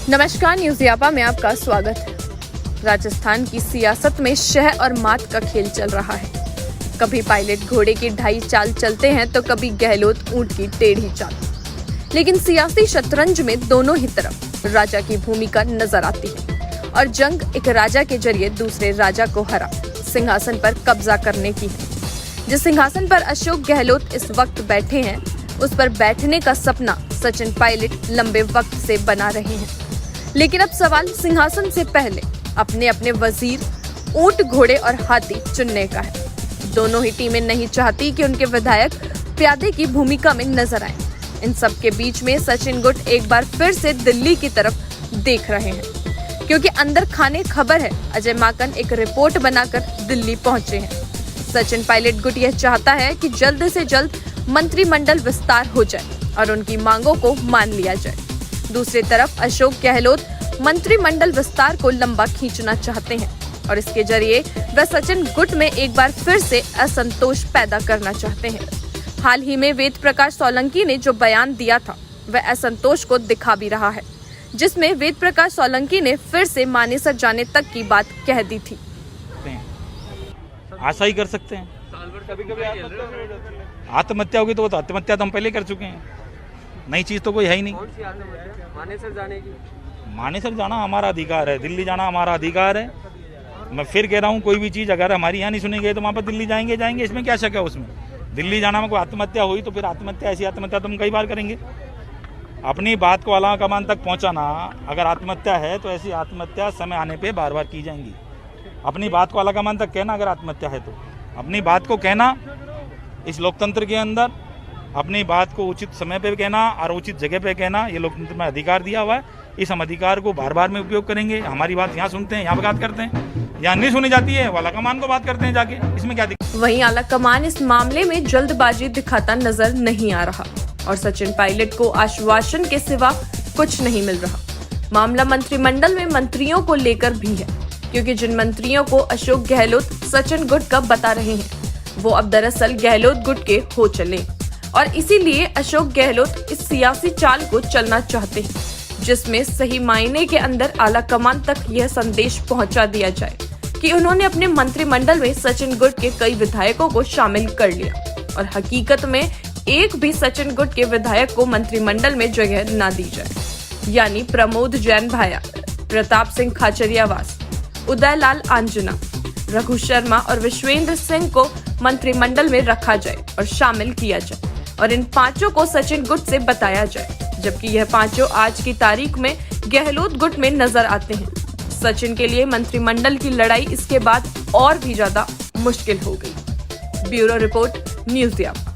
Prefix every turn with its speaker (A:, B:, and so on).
A: नमस्कार, न्यूज यापा में आपका स्वागत है। राजस्थान की सियासत में शह और मात का खेल चल रहा है। कभी पायलट घोड़े की ढाई चाल चलते हैं तो कभी गहलोत ऊंट की टेढ़ी चाल। लेकिन सियासी शतरंज में दोनों ही तरफ राजा की भूमिका नजर आती है और जंग एक राजा के जरिए दूसरे राजा को हरा सिंहासन पर कब्जा करने की है। जिस सिंहासन पर अशोक गहलोत इस वक्त बैठे हैं, उस पर बैठने का सपना सचिन पायलट लंबे वक्त से बना रहे हैं। लेकिन अब सवाल सिंहासन से पहले अपने अपने वजीर, ऊंट, घोड़े और हाथी चुनने का है। दोनों ही टीमें नहीं चाहती कि उनके विधायक प्यादे की भूमिका में नजर आए। इन सब के बीच में सचिन गुट एक बार फिर से दिल्ली की तरफ देख रहे हैं, क्योंकि अंदर खाने खबर है अजय माकन एक रिपोर्ट बनाकर दिल्ली पहुंचे हैं। सचिन पायलट गुट यह चाहता है कि जल्द से जल्द मंत्रिमंडल विस्तार हो जाए और उनकी मांगों को मान लिया जाए। दूसरी तरफ अशोक गहलोत मंत्रिमंडल विस्तार को लंबा खींचना चाहते हैं और इसके जरिए वह सचिन गुट में एक बार फिर से असंतोष पैदा करना चाहते हैं। हाल ही में वेद प्रकाश सोलंकी ने जो बयान दिया था, वह असंतोष को दिखा भी रहा है, जिसमें वेद प्रकाश सोलंकी ने फिर से मानेसर जाने तक की बात कह दी थी।
B: आशा ही कर सकते हैं। आत्महत्या होगी तो आत्महत्या तो हम पहले कर चुके हैं। नई चीज तो कोई है ही नहीं।
C: मानेसर जाने की,
B: मानेसर जाना हमारा अधिकार है, दिल्ली जाना हमारा अधिकार है। मैं फिर कह रहा हूँ, कोई भी चीज़ अगर हमारी यहाँ नहीं सुनी गई तो वहाँ पर दिल्ली जाएंगे। इसमें क्या शक है? उसमें दिल्ली जाना में कोई आत्महत्या हुई तो फिर आत्महत्या, ऐसी आत्महत्या तो हम कई बार करेंगे। अपनी बात को आला कमान तक पहुँचाना, अगर आत्महत्या है तो ऐसी आत्महत्या समय आने पर बार बार की जाएंगी। अपनी बात को आला कमान तक कहना, अगर आत्महत्या है तो अपनी बात को कहना, इस लोकतंत्र के अंदर अपनी बात को उचित समय पे कहना और उचित जगह पे कहना, ये लोकतंत्र में अधिकार दिया हुआ है। इस हम अधिकार को बार बार में उपयोग करेंगे। हमारी बात यहाँ सुनते हैं, यहाँ बात करते हैं, यहाँ नहीं सुनी जाती है, आला कमान को बात करते हैं जाके। इसमें क्या दिक्कत?
A: वहीं आला कमान इस मामले में जल्दबाजी दिखाता नजर नहीं आ रहा और सचिन पायलट को आश्वासन के सिवा कुछ नहीं मिल रहा। मामला मंत्रिमंडल में मंत्रियों को लेकर भी है, क्योंकि जिन मंत्रियों को अशोक गहलोत सचिन गुट का बता रहे हैं, वो अब दरअसल गहलोत गुट के हो चले और इसीलिए अशोक गहलोत इस सियासी चाल को चलना चाहते हैं, जिसमें सही मायने के अंदर आला कमान तक यह संदेश पहुंचा दिया जाए कि उन्होंने अपने मंत्रिमंडल में सचिन गुट के कई विधायकों को शामिल कर लिया और हकीकत में एक भी सचिन गुट के विधायक को मंत्रिमंडल में जगह न दी जाए। यानी प्रमोद जैन भाया, प्रताप सिंह खाचरियावास, उदय लाल आंजना, रघु शर्मा और विश्वेंद्र सिंह को मंत्रिमंडल में रखा जाए और शामिल किया जाए और इन पांचों को सचिन गुट से बताया जाए, जबकि यह पांचों आज की तारीख में गहलोत गुट में नजर आते हैं। सचिन के लिए मंत्रिमंडल की लड़ाई इसके बाद और भी ज्यादा मुश्किल हो गई। Bureau report, news यापा।